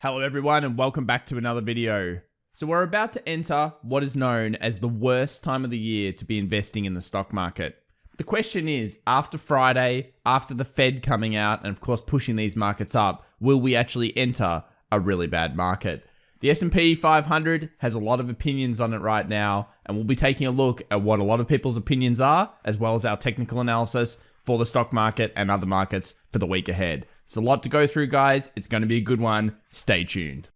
Hello everyone and welcome back to another video. So we're about to enter what is known as the worst time of the year to be investing in the stock market. The question is, after Friday, after the Fed coming out and of course pushing these markets up, will we actually enter a really bad market? The S&P 500 has a lot of opinions on it right now, and we'll be taking a look at what a lot of people's opinions are, as well as our technical analysis for the stock market and other markets for the week ahead. There's a lot to go through, guys. It's going to be a good one. Stay tuned.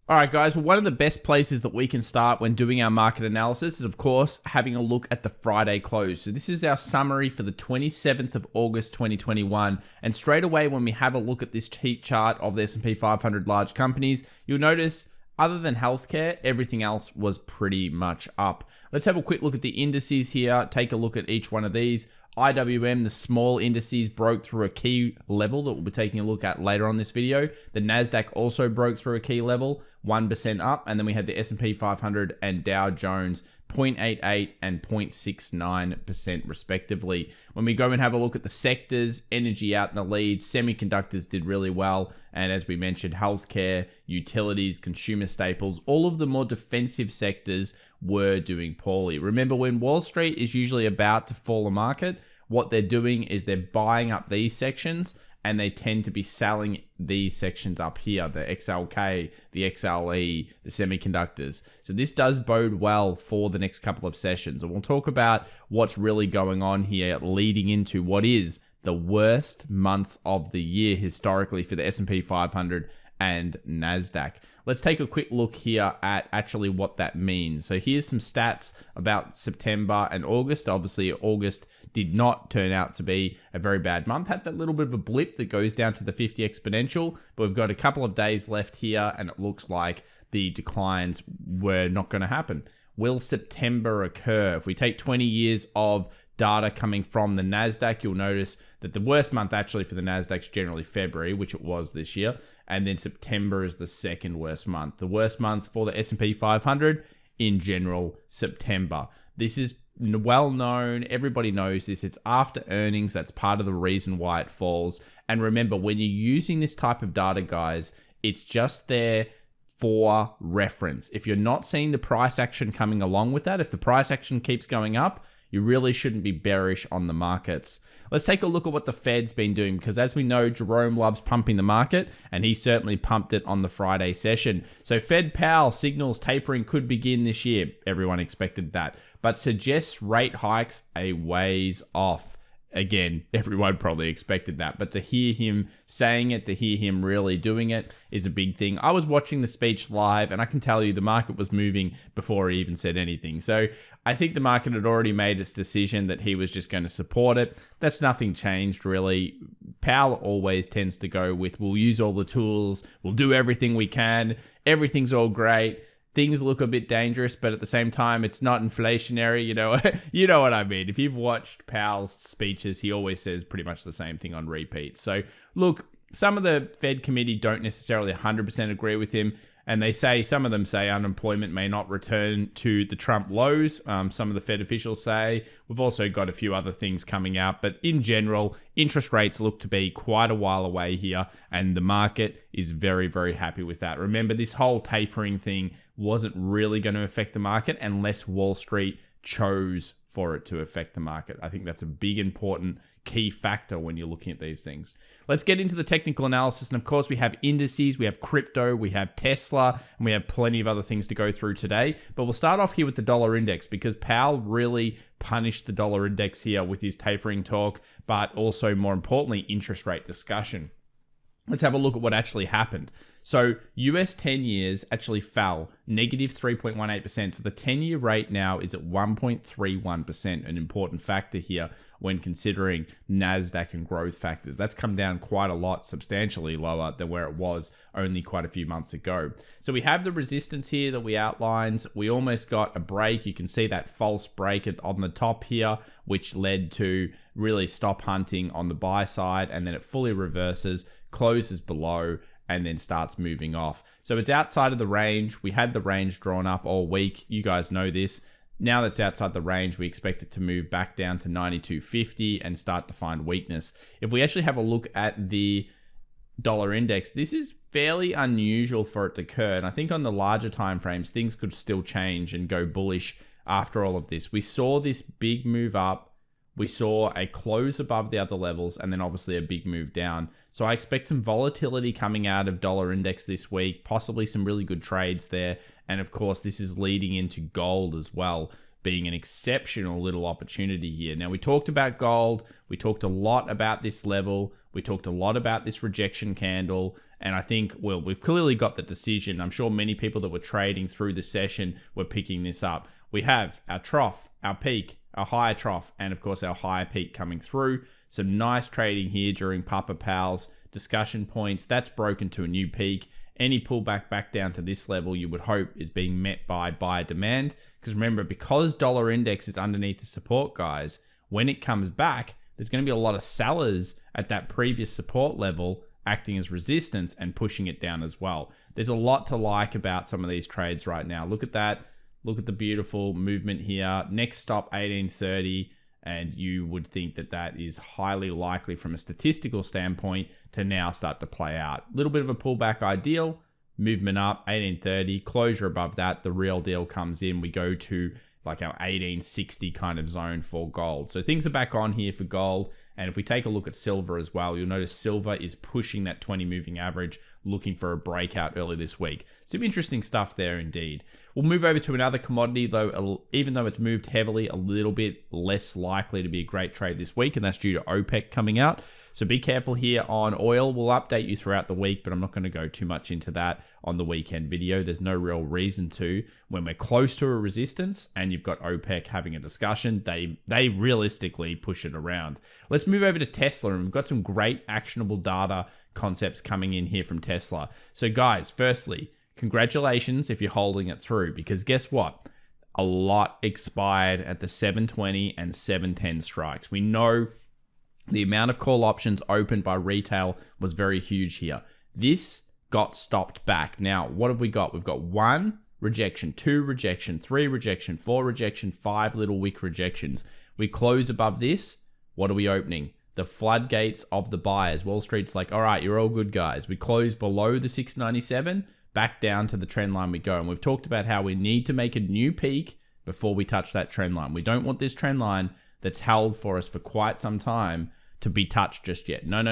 All right, guys, well, one of the best places that we can start when doing our market analysis is, of course, having a look at the Friday close. So this is our summary for the 27th of August, 2021. And straight away, when we have a look at this heat chart of the S&P 500 large companies, you'll notice other than healthcare, everything else was pretty much up. Let's have a quick look at the indices here. Take a look at each one of these. IWM, the small indices, broke through a key level that we'll be taking a look at later on this video. The Nasdaq also broke through a key level, 1% up. And then we had the S&P 500 and Dow Jones, 0.88 and 0.69% respectively. When we go and have a look at the sectors, energy out in the lead, semiconductors did really well. And as we mentioned, healthcare, utilities, consumer staples, all of the more defensive sectors were doing poorly. Remember, when Wall Street is usually about to fall a market, what they're doing is they're buying up these sections and they tend to be selling these sections up here, the XLK, the XLE, the semiconductors. So this does bode well for the next couple of sessions. And we'll talk about what's really going on here leading into what is the worst month of the year historically for the S&P 500 and Nasdaq. Let's take a quick look here at actually what that means. So here's some stats about September and August. Obviously, August did not turn out to be a very bad month. Had that little bit of a blip that goes down to the 50 exponential, but we've got a couple of days left here and it looks like the declines were not going to happen. Will September occur? If we take 20 years of data coming from the Nasdaq, you'll notice that the worst month actually for the Nasdaq is generally February, which it was this year. And then September is the second worst month. The worst month for the S&P 500 in general, September. This is well known. Everybody knows this. It's after earnings. That's part of the reason why it falls. And remember, when you're using this type of data, guys, it's just there for reference. If you're not seeing the price action coming along with that, if the price action keeps going up, you really shouldn't be bearish on the markets. Let's take a look at what the Fed's been doing, because as we know, Jerome loves pumping the market, and he certainly pumped it on the Friday session. So Fed Powell signals tapering could begin this year. Everyone expected that, but suggests rate hikes a ways off. Again, everyone probably expected that, but to hear him saying it, to hear him really doing it is a big thing. I was watching the speech live and I can tell you the market was moving before he even said anything. So I think the market had already made its decision that he was just going to support it. That's nothing changed really. Powell always tends to go with, we'll use all the tools, we'll do everything we can, everything's all great. Things look a bit dangerous, but at the same time, it's not inflationary. You know what I mean. If you've watched Powell's speeches, he always says pretty much the same thing on repeat. So look, some of the Fed committee don't necessarily 100% agree with him. And some of them say unemployment may not return to the Trump lows. Some of the Fed officials say we've also got a few other things coming out. But in general, interest rates look to be quite a while away here. And the market is very, very happy with that. Remember, this whole tapering thing wasn't really going to affect the market unless Wall Street chose for it to affect the market. I think that's a big, important key factor when you're looking at these things. Let's get into the technical analysis. And of course, we have indices, we have crypto, we have Tesla, and we have plenty of other things to go through today. But we'll start off here with the dollar index, because Powell really punished the dollar index here with his tapering talk, but also more importantly, interest rate discussion. Let's have a look at what actually happened. So US 10 years actually fell, negative 3.18%. So the 10-year rate now is at 1.31%, an important factor here when considering Nasdaq and growth factors. That's come down quite a lot, substantially lower than where it was only quite a few months ago. So we have the resistance here that we outlined. We almost got a break. You can see that false break on the top here, which led to really stop hunting on the buy side, and then it fully reverses, closes below, and then starts moving off. So it's outside of the range. We had the range drawn up all week. You guys know this. Now that's outside the range, we expect it to move back down to 92.50 and start to find weakness. If we actually have a look at the dollar index, this is fairly unusual for it to occur. And I think on the larger time frames, things could still change and go bullish after all of this. We saw this big move up. We saw a close above the other levels and then obviously a big move down. So I expect some volatility coming out of dollar index this week, possibly some really good trades there. And of course, this is leading into gold as well, being an exceptional little opportunity here. Now, we talked about gold. We talked a lot about this level. We talked a lot about this rejection candle. And I think, well, we've clearly got the decision. I'm sure many people that were trading through the session were picking this up. We have our trough, our peak, our higher trough, and of course our higher peak coming through. Some nice trading here during Papa Powell's discussion points. That's broken to a new peak. Any pullback back down to this level, you would hope, is being met by buyer demand. Because remember, because dollar index is underneath the support, guys, when it comes back, there's going to be a lot of sellers at that previous support level acting as resistance and pushing it down as well. There's a lot to like about some of these trades right now. Look at that. Look at the beautiful movement here. Next stop, 1830. And you would think that that is highly likely from a statistical standpoint to now start to play out. A little bit of a pullback ideal, movement up, 1830, closure above that, the real deal comes in. We go to like our 1860 kind of zone for gold. So things are back on here for gold. And if we take a look at silver as well, you'll notice silver is pushing that 20 moving average, looking for a breakout early this week. Some interesting stuff there indeed. We'll move over to another commodity, though, even though it's moved heavily, a little bit less likely to be a great trade this week, and that's due to OPEC coming out. So be careful here on oil. We'll update you throughout the week, but I'm not going to go too much into that on the weekend video. There's no real reason to. When we're close to a resistance and you've got OPEC having a discussion, they realistically push it around. Let's move over to Tesla, and we've got some great actionable data concepts coming in here from Tesla. So guys, firstly, congratulations if you're holding it through, because guess what? A lot expired at the 720 and 710 strikes. We know the amount of call options opened by retail was very huge here. This got stopped back. Now, what have we got? We've got 1 rejection, 2 rejection, 3 rejection, 4 rejection, 5 little wick rejections. We close above this. What are we opening? The floodgates of the buyers. Wall Street's like, all right, you're all good, guys. We close below the 697, back down to the trend line we go. And we've talked about how we need to make a new peak before we touch that trend line. We don't want this trend line that's held for us for quite some time to be touched just yet. No.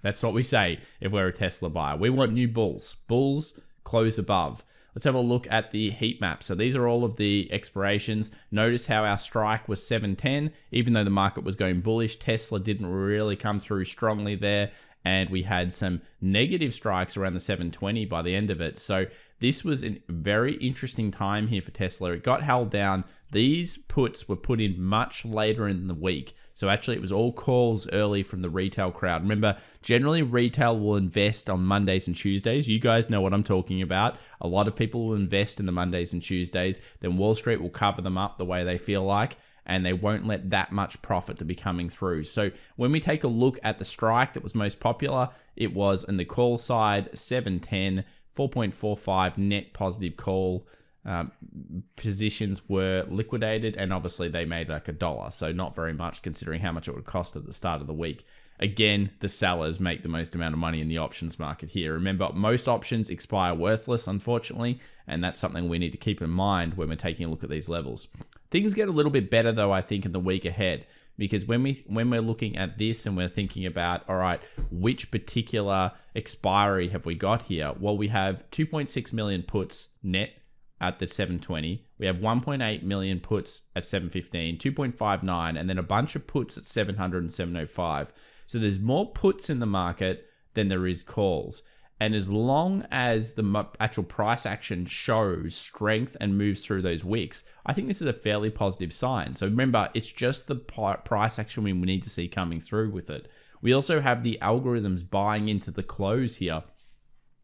That's what we say if we're a Tesla buyer. We want new bulls. Bulls close above. Let's have a look at the heat map. So these are all of the expirations. Notice how our strike was 710. Even though the market was going bullish, Tesla didn't really come through strongly there. And we had some negative strikes around the 720 by the end of it. So this was a very interesting time here for Tesla. It got held down. These puts were put in much later in the week. So actually it was all calls early from the retail crowd. Remember, generally retail will invest on Mondays and Tuesdays. You guys know what I'm talking about. A lot of people will invest in the Mondays and Tuesdays. Then Wall Street will cover them up the way they feel like, and they won't let that much profit to be coming through. So when we take a look at the strike that was most popular, it was in the call side, 710, 4.45 net positive call. Positions were liquidated, and obviously they made like $1, so not very much considering how much it would cost at the start of the week. Again, the sellers make the most amount of money in the options market here. Remember, most options expire worthless, unfortunately, and that's something we need to keep in mind when we're taking a look at these levels. Things get a little bit better, though, I think, in the week ahead, because when we're looking at this and we're thinking about, all right, which particular expiry have we got here? Well, we have 2.6 million puts net at the 720. We have 1.8 million puts at 715, 2.59, and then a bunch of puts at 700 and 705. So there's more puts in the market than there is calls. And as long as the actual price action shows strength and moves through those wicks, I think this is a fairly positive sign. So remember, it's just the price action we need to see coming through with it. We also have the algorithms buying into the close here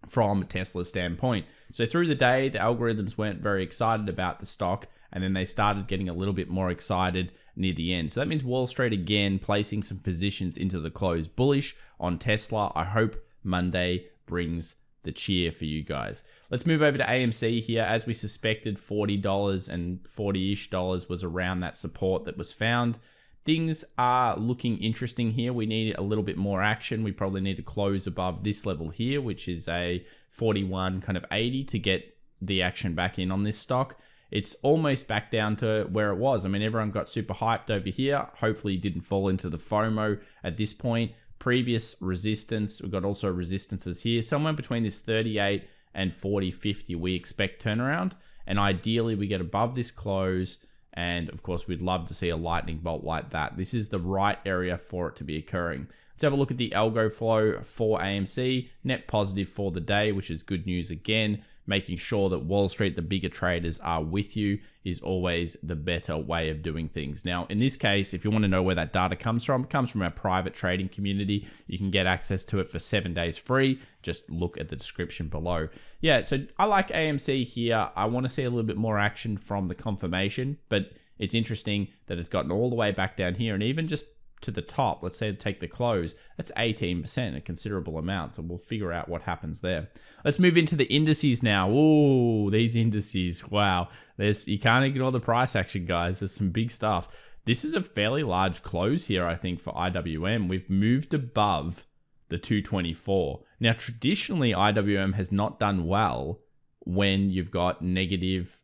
from Tesla's standpoint. So through the day, the algorithms weren't very excited about the stock, and then they started getting a little bit more excited near the end. So that means Wall Street again placing some positions into the close bullish on Tesla. I hope Monday brings the cheer for you guys. Let's move over to AMC here. As we suspected, $40 and $40-ish was around that support that was found. Things are looking interesting here. We need a little bit more action. We probably need to close above this level here, which is a 41 kind of 80 to get the action back in on this stock. It's almost back down to where it was. I mean, everyone got super hyped over here. Hopefully, you didn't fall into the FOMO at this point. Previous resistance, we've got also resistances here. Somewhere between this 38 and 40.50, we expect turnaround. And ideally, we get above this close. And of course, we'd love to see a lightning bolt like that. This is the right area for it to be occurring. Let's have a look at the algo flow for AMC. Net positive for the day, which is good news again. Making sure that Wall Street, the bigger traders, are with you is always the better way of doing things. Now, in this case, if you want to know where that data comes from, it comes from our private trading community. You can get access to it for 7 days free. Just look at the description below. Yeah, so I like AMC here. I want to see a little bit more action from the confirmation, but it's interesting that it's gotten all the way back down here and even just to the top, let's say take the close, that's 18%, a considerable amount. So we'll figure out what happens there. Let's move into the indices now. Ooh, these indices, wow. You can't ignore the price action, guys. There's some big stuff. This is a fairly large close here, I think, for IWM. We've moved above the 224. Now, traditionally, IWM has not done well when you've got negative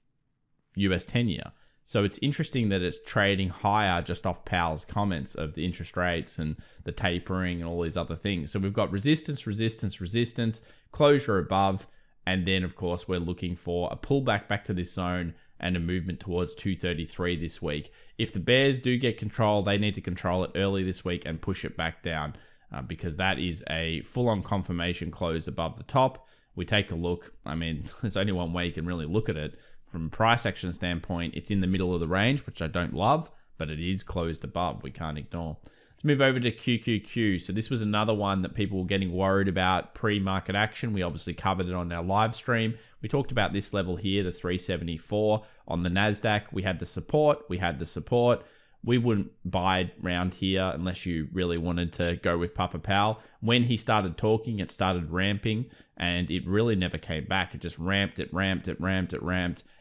US 10-year. So it's interesting that it's trading higher just off Powell's comments of the interest rates and the tapering and all these other things. So we've got resistance, resistance, resistance, closure above, and then of course we're looking for a pullback back to this zone and a movement towards 233 this week. If the bears do get control, they need to control it early this week and push it back down because that is a full-on confirmation close above the top. We take a look. I mean, there's only one way you can really look at it. From a price action standpoint, it's in the middle of the range, which I don't love, but it is closed above. We can't ignore. Let's move over to QQQ. So this was another one that people were getting worried about pre-market action. We obviously covered it on our live stream. We talked about this level here, the 374 on the Nasdaq. We had the support. We wouldn't buy around here unless you really wanted to go with Papa Powell. When he started talking, it started ramping and it really never came back. It just ramped, it ramped.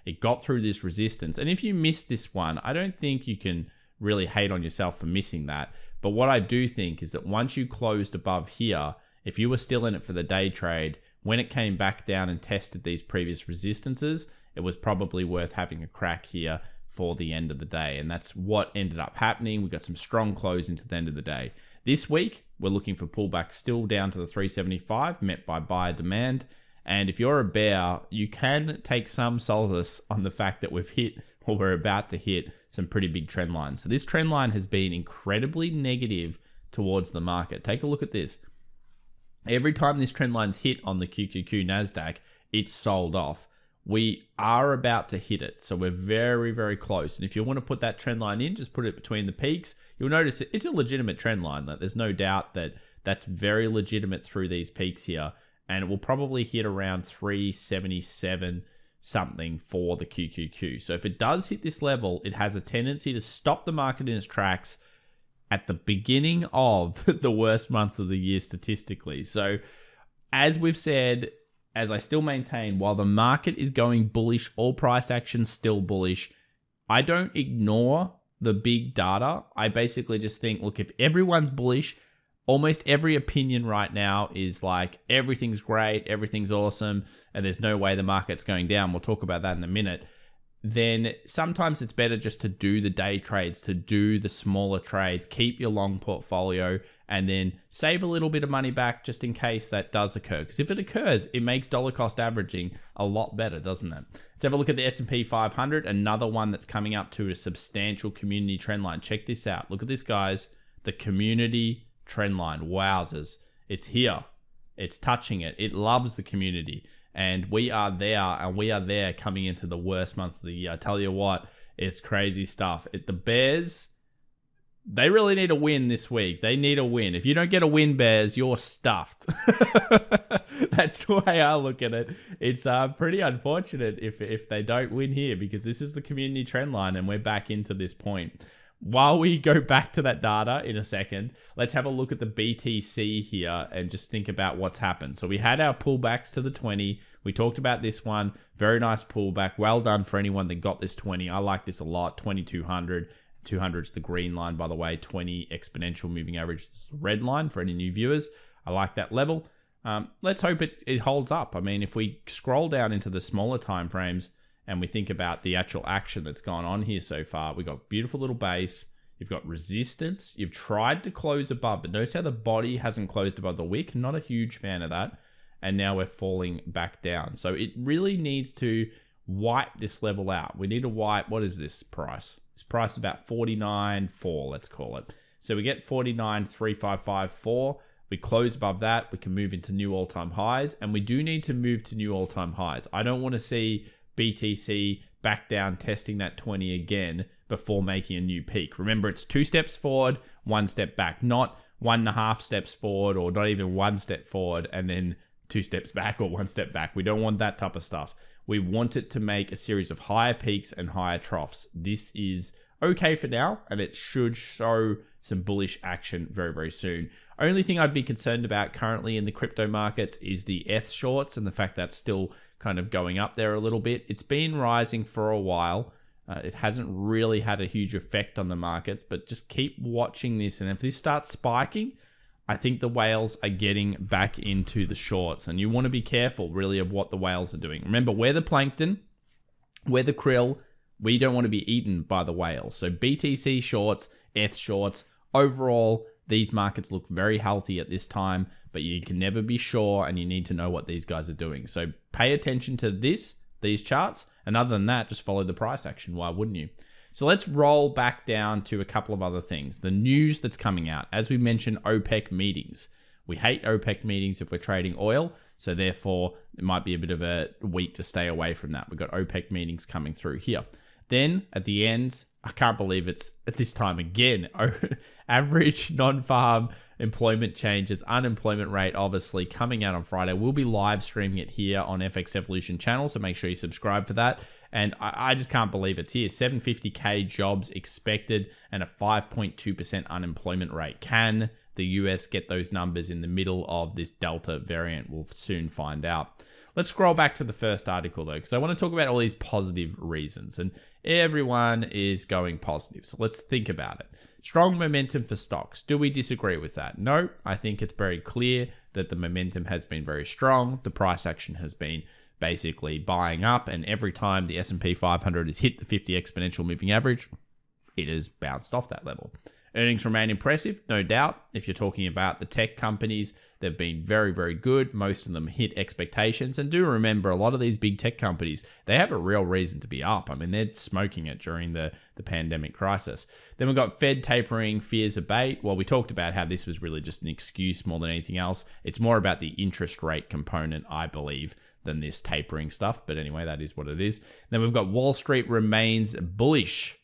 It got through this resistance. And if you missed this one, I don't think you can really hate on yourself for missing that. But what I do think is that once you closed above here, if you were still in it for the day trade, when it came back down and tested these previous resistances, it was probably worth having a crack here for the end of the day. And that's what ended up happening. We got some strong close into the end of the day. This week, we're looking for pullback still down to the 375, met by buyer demand. And if you're a bear, you can take some solace on the fact that we've hit, or we're about to hit, some pretty big trend lines. So this trend line has been incredibly negative towards the market. Take a look at this. Every time this trend line's hit on the QQQ Nasdaq, it's sold off. We are about to hit it. So we're very, very close. And if you want to put that trend line in, just put it between the peaks. You'll notice it's a legitimate trend line. There's no doubt that that's very legitimate through these peaks here. And it will probably hit around 377 something for the QQQ. So if it does hit this level, it has a tendency to stop the market in its tracks at the beginning of the worst month of the year statistically. So as we've said, as I still maintain, while the market is going bullish, all price action still bullish, I don't ignore the big data. I basically just think, look, if everyone's bullish, almost every opinion right now is like everything's great, everything's awesome, and there's no way the market's going down. We'll talk about that in a minute. Then sometimes it's better just to do the day trades, to do the smaller trades, keep your long portfolio, and then save a little bit of money back just in case that does occur. Because if it occurs, it makes dollar cost averaging a lot better, doesn't it? Let's have a look at the S&P 500, another one that's coming up to a substantial community trend line. Check this out. Look at this, guys. The community trend line. Wowzers. It's here. It's touching it. It loves the community. And we are there coming into the worst month of the year. I tell you what, it's crazy stuff. The Bears, they really need a win this week. They need a win. If you don't get a win, Bears, you're stuffed. That's the way I look at it. It's pretty unfortunate if they don't win here, because this is the community trend line and we're back into this point. while we go back to that data in a second, let's have a look at the BTC here and just think about what's happened. So we had our pullbacks to the 20. We talked about this one. Very nice pullback. Well done for anyone that got this 20. I like this a lot. 2200. 200 is the green line, by the way. 20 exponential moving average is the red line for any new viewers. I like that level. Let's hope it holds up. I mean, if we scroll down into the smaller time frames, and we think about the actual action that's gone on here so far, we got beautiful little base. You've got resistance. You've tried to close above, but notice how the body hasn't closed above the wick. Not a huge fan of that. And now we're falling back down. So it really needs to wipe this level out. We need to wipe, what is this price? This price is about 49.4, let's call it. So we get 49.3554. We close above that. We can move into new all-time highs. And we do need to move to new all-time highs. I don't want to see BTC back down testing that 20 again before making a new peak. Remember, it's 2 steps forward, 1 step back, not 1.5 steps forward or not even 1 step forward and then 2 steps back or 1 step back. We don't want that type of stuff. We want it to make a series of higher peaks and higher troughs. This is okay for now, and it should show some bullish action very, very soon. Only thing I'd be concerned about currently in the crypto markets is the ETH shorts and the fact that's still kind of going up there a little bit. It's been rising for a while. It hasn't really had a huge effect on the markets, but just keep watching this. And if this starts spiking, I think the whales are getting back into the shorts. And you want to be careful, really, of what the whales are doing. Remember, we're the plankton, we're the krill. We don't want to be eaten by the whales. So BTC shorts, ETH shorts, overall, these markets look very healthy at this time, but you can never be sure, and you need to know what these guys are doing. So pay attention to these charts, and other than that, just follow the price action. Why wouldn't you? So let's roll back down to a couple of other things. The news that's coming out. As we mentioned, OPEC meetings. We hate OPEC meetings if we're trading oil, so therefore it might be a bit of a week to stay away from that. We've got OPEC meetings coming through here. Then at the end, I can't believe it's at this time again. Average non-farm employment changes, unemployment rate obviously coming out on Friday. We'll be live streaming it here on FX Evolution channel, so make sure you subscribe for that. And I just can't believe it's here. 750K jobs expected and a 5.2% unemployment rate. Can the US get those numbers in the middle of this Delta variant? We'll soon find out. Let's scroll back to the first article though, because I want to talk about all these positive reasons, and everyone is going positive. So let's think about it. Strong momentum for stocks. Do we disagree with that? No, I think it's very clear that the momentum has been very strong. The price action has been basically buying up, and every time the S&P 500 has hit the 50 exponential moving average, it has bounced off that level. Earnings remain impressive, no doubt. If you're talking about the tech companies, they've been very, very good. Most of them hit expectations. And do remember, a lot of these big tech companies, they have a real reason to be up. I mean, they're smoking it during the pandemic crisis. Then we've got Fed tapering, fears abate. Well, we talked about how this was really just an excuse more than anything else. It's more about the interest rate component, I believe, than this tapering stuff. But anyway, that is what it is. Then we've got Wall Street remains bullish.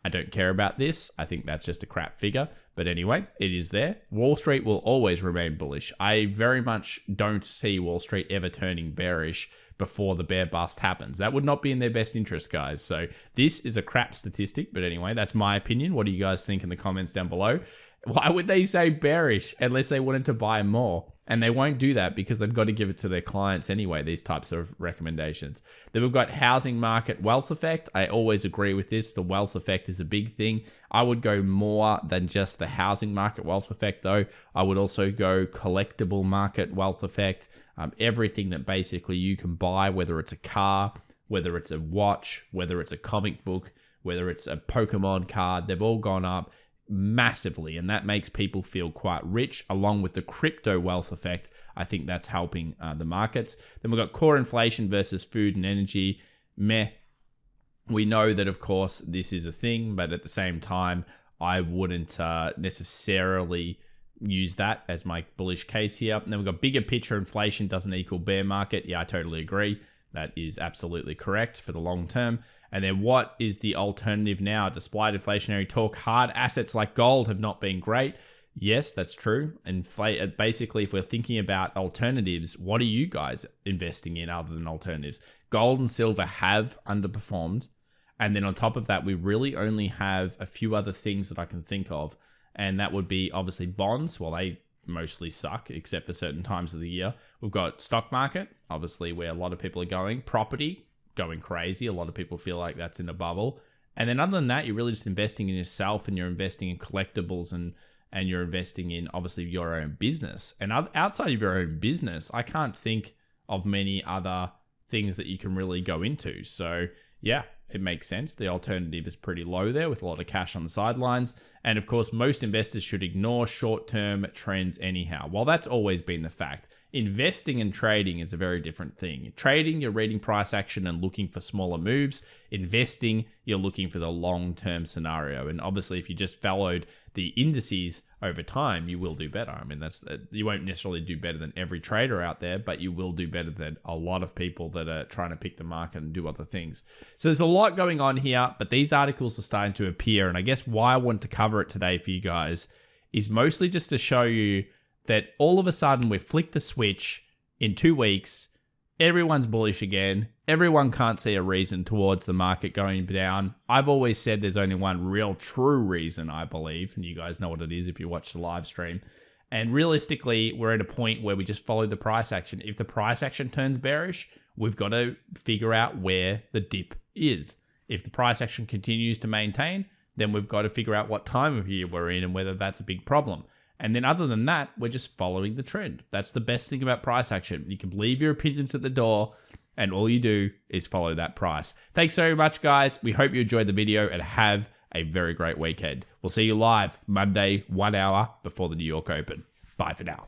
I don't care about this. I think that's just a crap figure. But anyway, it is there. Wall Street will always remain bullish. I very much don't see Wall Street ever turning bearish before the bear bust happens. That would not be in their best interest, guys. So this is a crap statistic. But anyway, that's my opinion. What do you guys think in the comments down below? Why would they say bearish unless they wanted to buy more? And they won't do that because they've got to give it to their clients anyway, these types of recommendations. Then we've got housing market wealth effect. I always agree with this. The wealth effect is a big thing. I would go more than just the housing market wealth effect, though. I would also go collectible market wealth effect. Everything that basically you can buy, whether it's a car, whether it's a watch, whether it's a comic book, whether it's a Pokemon card, they've all gone up massively, and that makes people feel quite rich. Along with the crypto wealth effect, I think that's helping the markets. Then we've got core inflation versus food and energy. Meh. We know that, of course, this is a thing, but at the same time, I wouldn't necessarily use that as my bullish case here. And then we've got bigger picture inflation doesn't equal bear market. Yeah, I totally agree. That is absolutely correct for the long term. And then what is the alternative now? Despite inflationary talk, hard assets like gold have not been great. Yes, that's true. Basically, if we're thinking about alternatives, what are you guys investing in other than alternatives? Gold and silver have underperformed. And then on top of that, we really only have a few other things that I can think of. And that would be obviously bonds. Well, they mostly suck except for certain times of the year. We've got stock market, obviously where a lot of people are going. Property, going crazy. A lot of people feel like that's in a bubble. And then other than that, you're really just investing in yourself, and you're investing in collectibles, and you're investing in obviously your own business. And outside of your own business, I can't think of many other things that you can really go into. So yeah, it makes sense. The alternative is pretty low there with a lot of cash on the sidelines. And of course, most investors should ignore short-term trends anyhow. Well, that's always been the fact. Investing and trading is a very different thing. Trading, you're reading price action and looking for smaller moves. Investing, you're looking for the long-term scenario. And obviously, if you just followed the indices over time, you will do better. I mean, you won't necessarily do better than every trader out there, but you will do better than a lot of people that are trying to pick the market and do other things. So there's a lot going on here, but these articles are starting to appear. And I guess why I want to cover it today for you guys is mostly just to show you that all of a sudden we've flicked the switch in 2 weeks. Everyone's bullish again. Everyone can't see a reason towards the market going down. I've always said there's only one real true reason, I believe, and you guys know what it is if you watch the live stream. And realistically, we're at a point where we just follow the price action. If the price action turns bearish, we've got to figure out where the dip is. If the price action continues to maintain, then we've got to figure out what time of year we're in and whether that's a big problem. And then other than that, we're just following the trend. That's the best thing about price action. You can leave your opinions at the door, and all you do is follow that price. Thanks very much, guys. We hope you enjoyed the video, and have a very great weekend. We'll see you live Monday, 1 hour before the New York Open. Bye for now.